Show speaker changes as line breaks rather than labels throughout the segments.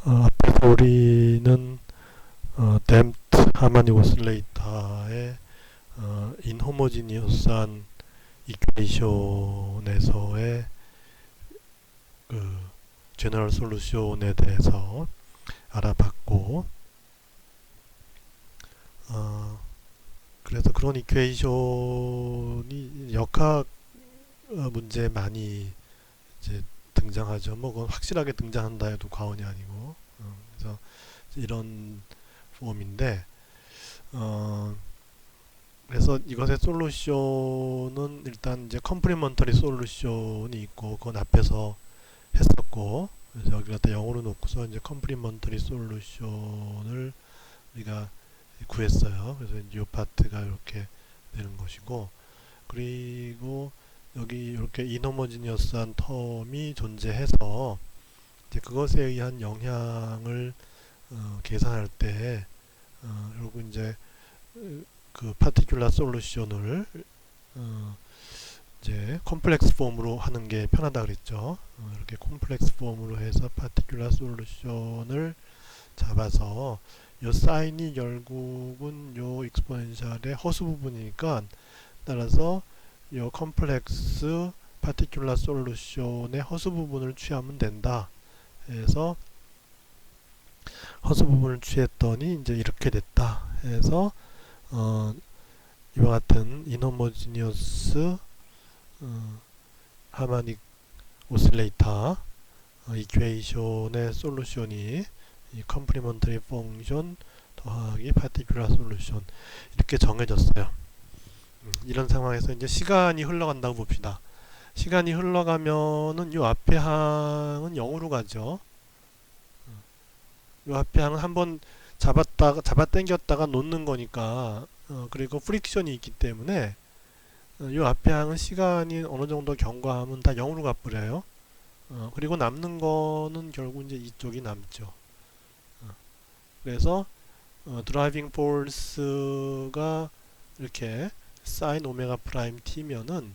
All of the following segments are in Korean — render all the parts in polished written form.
앞에서 우리는 댐프트 하모닉 오실레이터의 인호모지니어스한 이퀘이션에서의 그 제너럴 솔루션에 대해서 알아봤고, 그래서 그런 이퀘이션이 역학 문제에 많이 이제 등장하죠. 뭐 그건 확실하게 등장한다 해도 과언이 아니고, 그래서 이런 폼인데, 그래서 이것의 솔루션은 일단 이제 컴플리먼터리 솔루션이 있고, 그건 앞에서 했었고, 그래서 여기 갖다 영어로 놓고서 이제 컴플리먼터리 솔루션을 우리가 구했어요. 그래서 이 파트가 이렇게 되는 것이고, 그리고 여기 이렇게 인호모지니어스한 텀이 존재해서 이제 그것에 의한 영향을 계산할 때 그리고 이제 그 파티큘라 솔루션을 이제 컴플렉스 폼으로 하는 게 편하다 그랬죠. 이렇게 컴플렉스 폼으로 해서 파티큘라 솔루션을 잡아서 요 사인이 결국은 요 익스포넨셜의 허수 부분이니까, 따라서 요 컴플렉스 파티큘라 솔루션의 허수 부분을 취하면 된다 해서 허수 부분을 취했더니 이제 이렇게 됐다 해서 이와 같은 인호모지니어스 하모닉 오실레이터 이퀘이션의 솔루션이 이 컴플리먼터리 펑션 더하기 파티큘라 솔루션 이렇게 정해졌어요. 이런 상황에서 이제 시간이 흘러간다고 봅시다. 시간이 흘러가면은 요 앞에 항은 0으로 가죠. 요 앞에 항은 한번 잡아 당겼다가 놓는 거니까, 그리고 프릭션이 있기 때문에 요 앞에 항은 시간이 어느 정도 경과하면 다 0으로 가버려요. 그리고 남는 거는 결국 이제 이쪽이 남죠. 그래서 드라이빙 포스가 이렇게 사인 오메가 프라임 t면은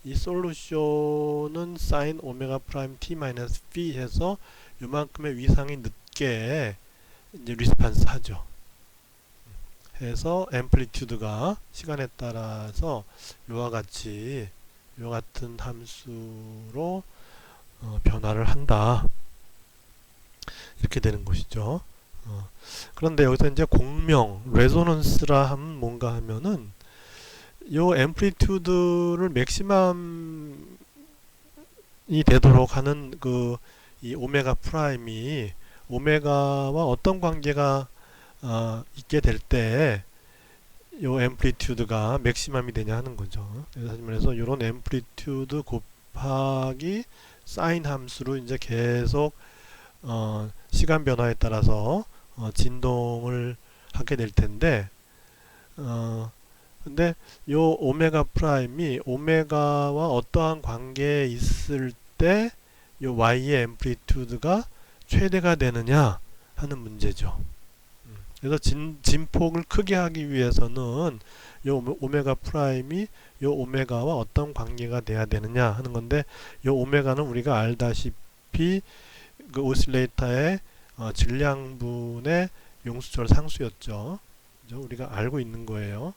이 솔루션은 사인 오메가 프라임 t 마이너스 b 해서 요만큼의 위상이 늦게 이제 리스판스 하죠. 해서 앰플리튜드가 시간에 따라서 요와 같이 요 같은 함수로 변화를 한다, 이렇게 되는 것이죠. 그런데 여기서 이제 공명 레조넌스라 하면 뭔가 하면은 요 앰플리튜드를 맥시멈이 되도록 하는 그 이 오메가 프라임이 오메가와 어떤 관계가 있게 될 때 요 앰플리튜드가 맥시멈이 되냐 하는 거죠. 그래서 이런 앰플리튜드 곱하기 사인 함수로 이제 계속 시간 변화에 따라서 진동을 하게 될 텐데, 근데 요 오메가 프라임이 오메가와 어떠한 관계에 있을 때 요 y의 앰플리튜드가 최대가 되느냐 하는 문제죠. 그래서 진폭을 크게 하기 위해서는 요 오메가 프라임이 요 오메가와 어떤 관계가 돼야 되느냐 하는 건데, 요 오메가는 우리가 알다시피 그 오실레이터의 질량분의 용수철 상수였죠. 그죠? 우리가 알고 있는 거예요.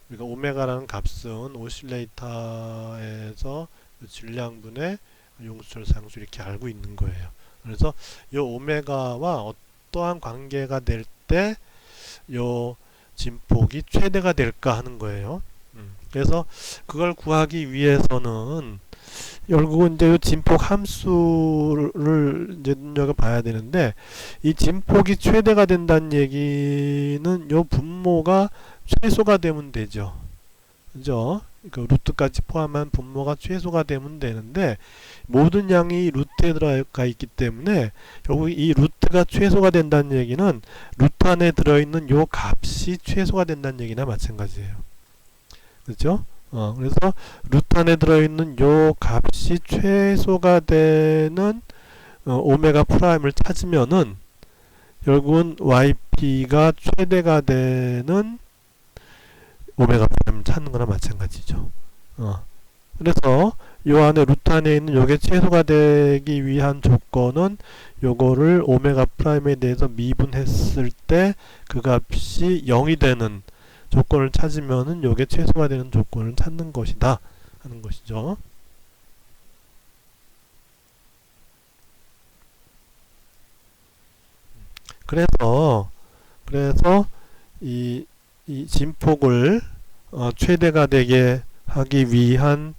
우리가 오메가라는 값은 오실레이터에서 질량분의 용수철 상수 이렇게 알고 있는 거예요. 그래서 이 오메가와 어떠한 관계가 될 때 이 진폭이 최대가 될까 하는 거예요. 그래서 그걸 구하기 위해서는 결국은 이제 이 진폭 함수를 이제 눈여겨봐야 되는데, 이 진폭이 최대가 된다는 얘기는 이 분모가 최소가 되면 되죠. 그죠? 그 루트까지 포함한 분모가 최소가 되면 되는데, 모든 양이 루트에 들어가 있기 때문에 결국 이 루트가 최소가 된다는 얘기는 루트 안에 들어있는 요 값이 최소가 된다는 얘기나 마찬가지예요. 그죠? 그래서 루트 안에 들어있는 요 값이 최소가 되는 오메가 프라임을 찾으면은 결국은 yp가 최대가 되는 오메가 프라임을 찾는 거나 마찬가지죠. 그래서 요 안에 루트 안에 있는 요게 최소가 되기 위한 조건은 요거를 오메가 프라임에 대해서 미분했을 때 그 값이 0이 되는 조건을 찾으면은 요게 최소가 되는 조건을 찾는 것이다 하는 것이죠. 그래서 이 진폭을 최대가 되게 하기 위한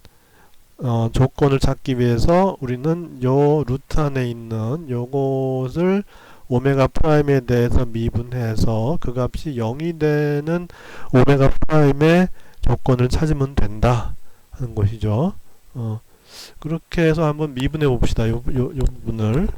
조건을 찾기 위해서 우리는 요 루트 안에 있는 요것을 오메가 프라임에 대해서 미분해서 그 값이 0이 되는 오메가 프라임의 조건을 찾으면 된다 하는 것이죠. 그렇게 해서 한번 미분해 봅시다. 요 부분을.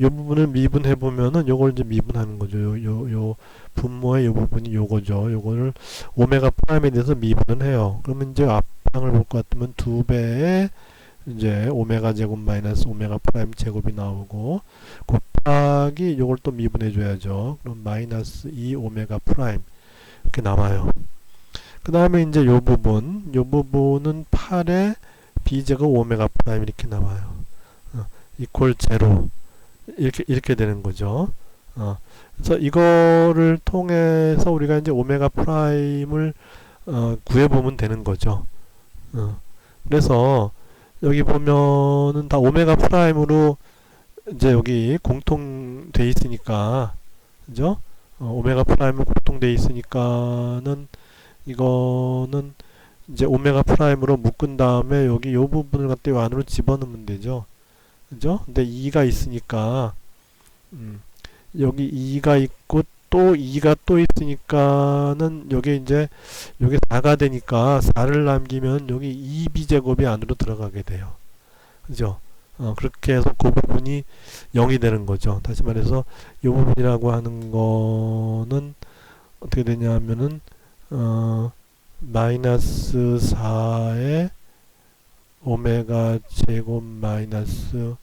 요 부분을 미분해 보면은 요걸 이제 미분하는 거죠. 요 분모의 요 부분이 요거죠. 요거를 오메가 프라임에 대해서 미분을 해요. 그러면 이제 앞방을 볼 것 같으면 2배의 이제 오메가 제곱 마이너스 오메가 프라임 제곱이 나오고 곱하기 요걸 또 미분해 줘야죠. 그럼 마이너스 2 오메가 프라임 이렇게 남아요. 그 다음에 이제 요 부분은 8의 b제곱 오메가 프라임 이렇게 나와요. 이퀄 제로 이렇게 되는 거죠. 그래서 이거를 통해서 우리가 이제 오메가 프라임을 구해보면 되는 거죠. 그래서 여기 보면은 다 오메가 프라임으로 이제 여기 공통돼 있으니까, 그죠? 오메가 프라임은 공통돼 있으니까는 이거는 이제 오메가 프라임으로 묶은 다음에 여기 요 부분을 갖다 요 안으로 집어넣으면 되죠. 그죠? 근데 2가 있으니까 여기 2가 있고 또 2가 또 있으니까는 여기 이제 여기 4가 되니까 4를 남기면 여기 2b제곱이 안으로 들어가게 돼요. 그죠? 그렇게 해서 그 부분이 0이 되는 거죠. 다시 말해서 이 부분이라고 하는 거는 어떻게 되냐 하면은 마이너스 4의 오메가 제곱 마이너스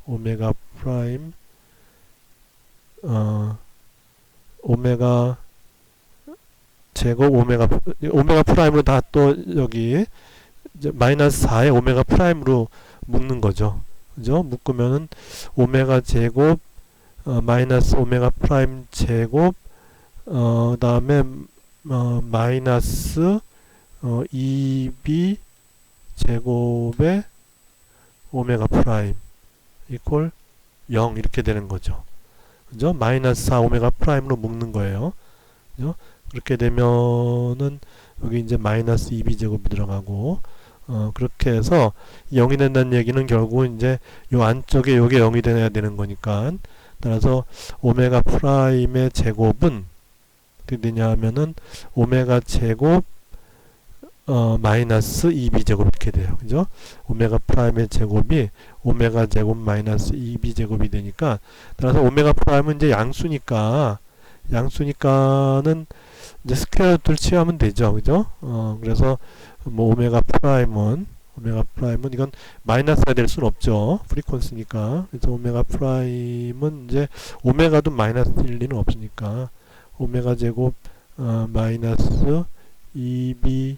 오메가 프라임 오메가 제곱 오메가 프라임으로 다 또 여기 이제 마이너스 4의 오메가 프라임으로 묶는 거죠. 그죠? 묶으면은 오메가 제곱 마이너스 오메가 프라임 제곱 다음에 마이너스 2b 제곱의 오메가 프라임 이퀄 0 이렇게 되는 거죠. 그죠? 마이너스 4 오메가 프라임으로 묶는 거예요. 그죠? 그렇게 되면은 여기 이제 마이너스 2b 제곱이 들어가고 그렇게 해서 0이 된다는 얘기는 결국 이제 요 안쪽에 요게 0이 돼야 되는 거니까 따라서 오메가 프라임의 제곱은 어떻게 되냐 하면은 오메가 제곱 마이너스 2b 제곱 이렇게 돼요. 그죠? 오메가 프라임의 제곱이 오메가 제곱 마이너스 2b 제곱이 되니까 따라서 오메가 프라임은 이제 양수니까는 이제 스퀘어 루트를 취하면 되죠. 그죠? 그래서 뭐 오메가 프라임은 이건 마이너스가 될 수는 없죠. 프리퀀스니까. 그래서 오메가 프라임은 이제 오메가도 마이너스일 리는 없으니까 오메가 제곱 마이너스 2b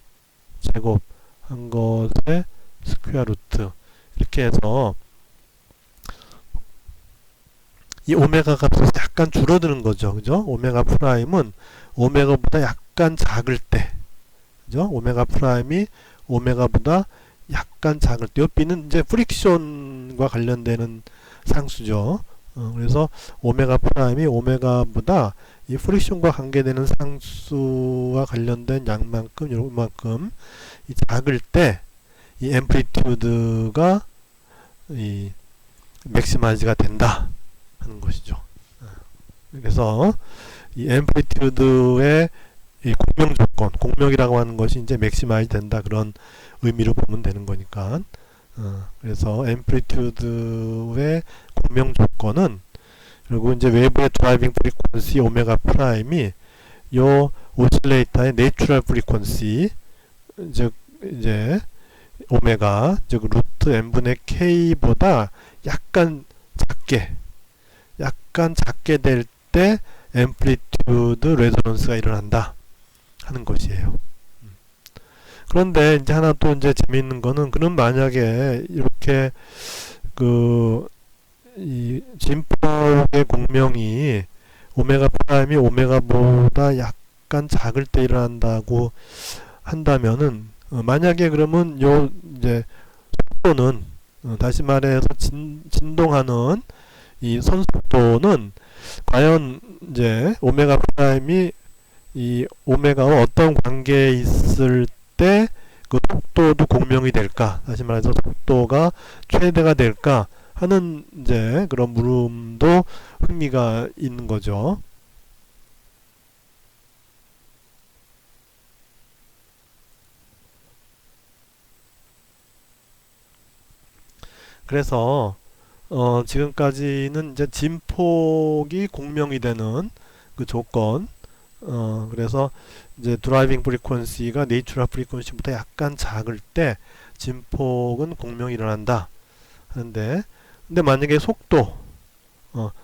제곱 한 것의 스퀘어 루트 이렇게 해서 이 오메가 값이 약간 줄어드는 거죠. 그죠? 오메가 프라임은 오메가보다 약간 작을 때, 그죠? 오메가 프라임이 오메가보다 약간 작을 때, 이 b는 이제 프릭션과 관련되는 상수죠. 그래서 오메가 프라임이 오메가보다 이 프릭션과 관계되는 상수와 관련된 양만큼, 요만큼 이 작을 때 이 앰플리튜드가 이 맥시마이즈가 된다 하는 것이죠. 그래서 이 앰플리튜드의 이 공명 조건, 공명이라고 하는 것이 이제 맥시마이즈 된다 그런 의미로 보면 되는 거니까. 그래서 앰플리튜드의 공명 조건은 그리고 이제 외부의 드라이빙 프리퀀시 오메가 프라임이 요 오실레이터의 내추럴 프리퀀시 즉 이제 오메가 즉 루트 n분의 k보다 약간 작게 될 때 앰플리튜드 레조넌스가 일어난다 하는 것이에요. 그런데 이제 하나 또 이제 재미있는 거는, 그럼 만약에 이렇게 그 이 진폭의 공명이 오메가 프라임이 오메가보다 약간 작을 때 일어난다고 한다면은, 만약에 그러면 요 이제 속도는, 다시 말해서 진동하는 이 선속도는 과연 이제 오메가 프라임이 이 오메가와 어떤 관계에 있을 때 그 속도도 공명이 될까? 다시 말해서 속도가 최대가 될까? 하는 이제 그런 물음도 흥미가 있는 거죠. 그래서 지금까지는 이제 진폭이 공명이 되는 그 조건, 그래서 이제 드라이빙 프리퀀시가 내추럴 프리퀀시보다 약간 작을 때 진폭은 공명이 일어난다 하는데, 근데 만약에 속도,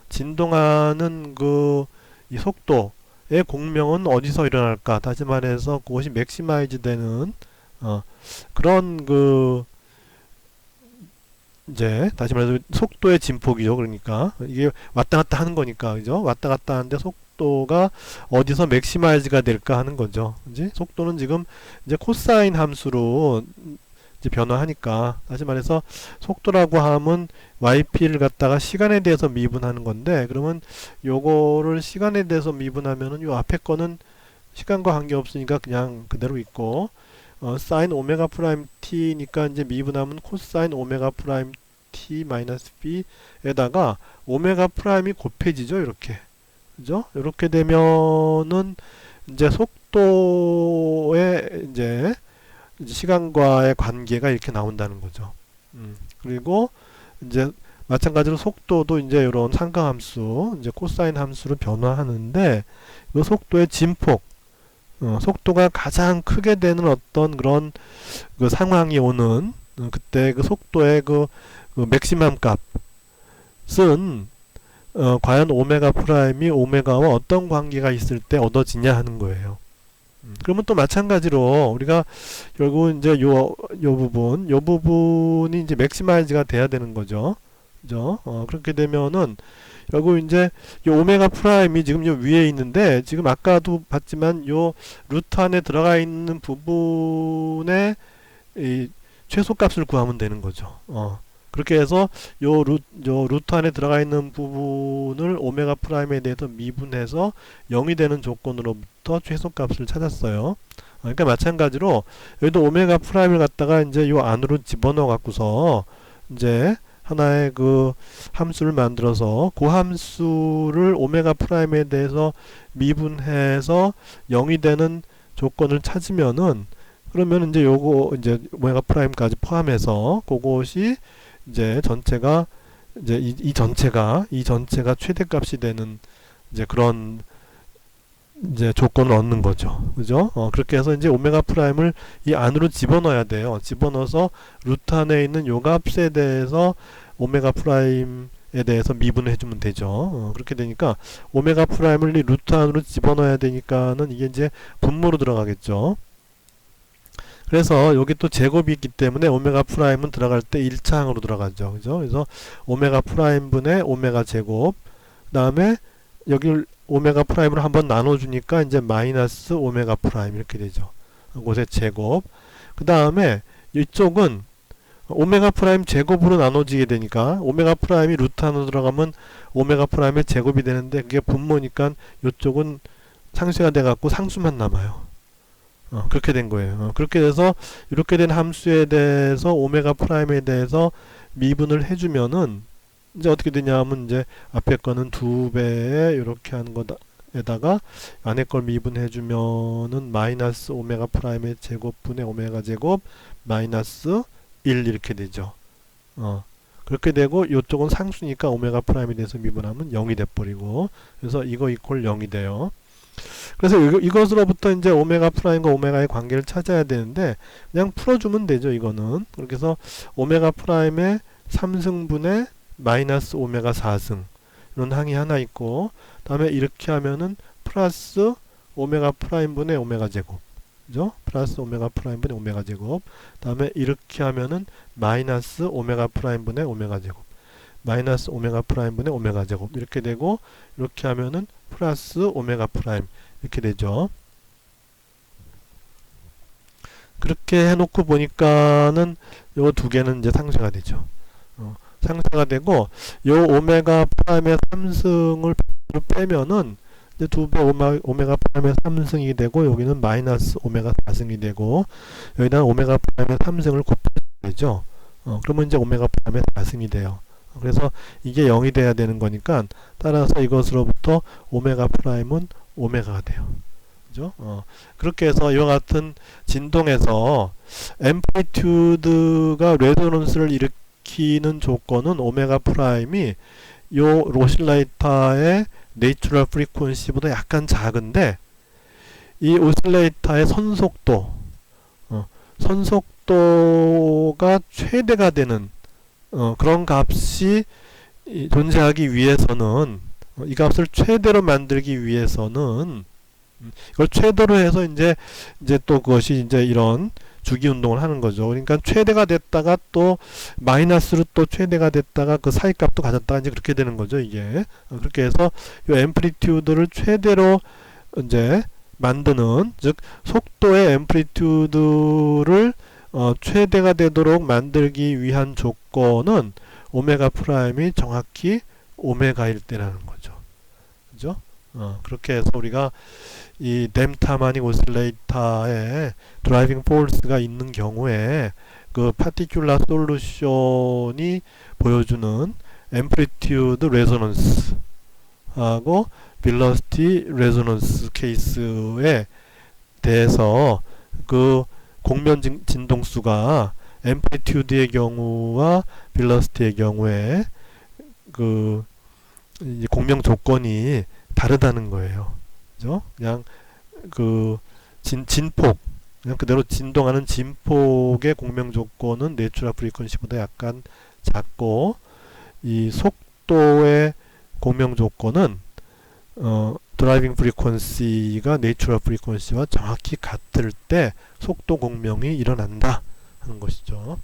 진동하는 그 이 속도의 공명은 어디서 일어날까? 다시 말해서 그것이 맥시마이즈 되는 그런 그 이제 다시 말해서 속도의 진폭이죠. 그러니까 이게 왔다 갔다 하는 거니까, 그죠? 왔다 갔다 하는데 속도가 어디서 맥시마이즈가 될까 하는 거죠. 그지? 속도는 지금 이제 코사인 함수로 이제 변화하니까, 다시 말해서 속도라고 하면 yp를 갖다가 시간에 대해서 미분하는 건데, 그러면 요거를 시간에 대해서 미분하면은 요 앞에 거는 시간과 관계없으니까 그냥 그대로 있고, 사인 오메가 프라임 t니까 이제 미분하면 코사인 오메가 프라임 t 마이너스 b에다가 오메가 프라임이 곱해지죠. 이렇게. 그죠? 이렇게 되면은 이제 속도의 이제 시간과의 관계가 이렇게 나온다는 거죠. 그리고 이제 마찬가지로 속도도 이제 이런 상가함수, 이제 코사인 함수로 변화하는데, 이 속도의 진폭, 속도가 가장 크게 되는 어떤 그런 그 상황이 오는, 그때 그 속도의 그 맥시멈 값은 과연 오메가 프라임이 오메가와 어떤 관계가 있을 때 얻어지냐 하는 거예요. 그러면 또 마찬가지로 우리가 결국 이제 요 부분이 이제 맥시마이즈가 돼야 되는 거죠. 그죠? 그렇게 되면은 결국 이제 요 오메가 프라임이 지금 요 위에 있는데, 지금 아까도 봤지만 요 루트 안에 들어가 있는 부분의 이 최소값을 구하면 되는 거죠. 그렇게 해서 요 루트 안에 들어가 있는 부분을 오메가 프라임에 대해서 미분해서 0이 되는 조건으로부터 최소값을 찾았어요. 그러니까 마찬가지로 여기도 오메가 프라임을 갖다가 이제 요 안으로 집어넣어 갖고서 이제 하나의 그 함수를 만들어서 그 함수를 오메가 프라임에 대해서 미분해서 0이 되는 조건을 찾으면은, 그러면 이제 요거 이제 오메가 프라임까지 포함해서 그것이 이제 전체가 이제 이 전체가 최대값이 되는 이제 그런 이제 조건을 얻는 거죠. 그죠? 그렇게 해서 이제 오메가 프라임을 이 안으로 집어넣어야 돼요. 집어넣어서 루트 안에 있는 요 값에 대해서 오메가 프라임에 대해서 미분을 해주면 되죠. 그렇게 되니까 오메가 프라임을 이 루트 안으로 집어넣어야 되니까는 이게 이제 분모로 들어가겠죠. 그래서 여기 또 제곱이 있기 때문에 오메가 프라임은 들어갈 때 1차항으로 들어가죠. 그죠? 그래서 오메가 프라임 분의 오메가 제곱, 그 다음에 여기 오메가 프라임으로 한번 나눠주니까 이제 마이너스 오메가 프라임 이렇게 되죠. 그것의 제곱. 그 다음에 이쪽은 오메가 프라임 제곱으로 나눠지게 되니까 오메가 프라임이 루트 안으로 들어가면 오메가 프라임의 제곱이 되는데, 그게 분모니까 이쪽은 상쇄가 돼갖고 상수만 남아요. 그렇게 된 거예요. 그렇게 돼서 이렇게 된 함수에 대해서 오메가 프라임에 대해서 미분을 해주면은 이제 어떻게 되냐면, 이제 앞에 거는 2배에 이렇게 하는 거에다가 안에 걸 미분해주면은 마이너스 오메가 프라임의 제곱분의 오메가 제곱 마이너스 1 이렇게 되죠. 그렇게 되고 이쪽은 상수니까 오메가 프라임에 대해서 미분하면 0이 돼버리고, 그래서 이거 이퀄 0이 돼요. 그래서 이것으로부터 이제 오메가 프라임과 오메가의 관계를 찾아야 되는데, 그냥 풀어주면 되죠. 이거는 그렇게 해서 오메가 프라임의 3승분의 마이너스 오메가 4승 이런 항이 하나 있고, 다음에 이렇게 하면은 플러스 오메가 프라임 분의 오메가 제곱 그죠? 플러스 오메가 프라임 분의 오메가 제곱. 다음에 이렇게 하면은 마이너스 오메가 프라임 분의 오메가 제곱. 마이너스 오메가 프라임 분의 오메가 제곱. 이렇게 되고, 이렇게 하면은 플러스 오메가 프라임. 이렇게 되죠. 그렇게 해놓고 보니까는 요 두 개는 이제 상쇄가 되죠. 상쇄가 되고, 요 오메가 프라임의 3승을 빼면은 이제 2배 오메가 프라임의 3승이 되고, 여기는 마이너스 오메가 4승이 되고, 여기다 오메가 프라임의 3승을 곱하면 되죠. 그러면 이제 오메가 프라임의 4승이 돼요. 그래서 이게 0이 돼야 되는 거니까, 따라서 이것으로부터 오메가 프라임은 오메가가 돼요. 그죠? 그렇게 해서 이와 같은 진동에서 앰플리튜드가 레조넌스를 일으키는 조건은 오메가 프라임이 요 오실레이터의 내추럴 프리퀀시보다 약간 작은데, 이 오실레이터의 선속도가 최대가 되는 그런 값이 존재하기 위해서는, 이 값을 최대로 만들기 위해서는 이걸 최대로 해서 이제 또 그것이 이제 이런 주기 운동을 하는 거죠. 그러니까 최대가 됐다가 또 마이너스로 또 최대가 됐다가 그 사이 값도 가졌다가 이제 그렇게 되는 거죠, 이게. 그렇게 해서 이 앰플리튜드를 최대로 이제 만드는, 즉 속도의 앰플리튜드를 최대가 되도록 만들기 위한 조건은 오메가 프라임이 정확히 오메가일 때라는 거죠. 그죠? 그렇게 해서 우리가 이 댐타마닉 오실레이터에 드라이빙 포스가 있는 경우에 그 파티큘라 솔루션이 보여주는 앰플리튜드 레조넌스 하고 벨로시티 레조넌스 케이스에 대해서 그 공면 진동수가 앰플리튜드의 경우와 벨로시티의 경우에 그 이제 공명 조건이 다르다는 거예요. 그죠? 그냥 그 진폭, 그냥 그대로 진동하는 진폭의 공명 조건은 내추럴 프리퀀시보다 약간 작고, 이 속도의 공명 조건은 드라이빙 프리퀀시가 내추럴 프리퀀시와 정확히 같을 때 속도 공명이 일어난다 하는 것이죠.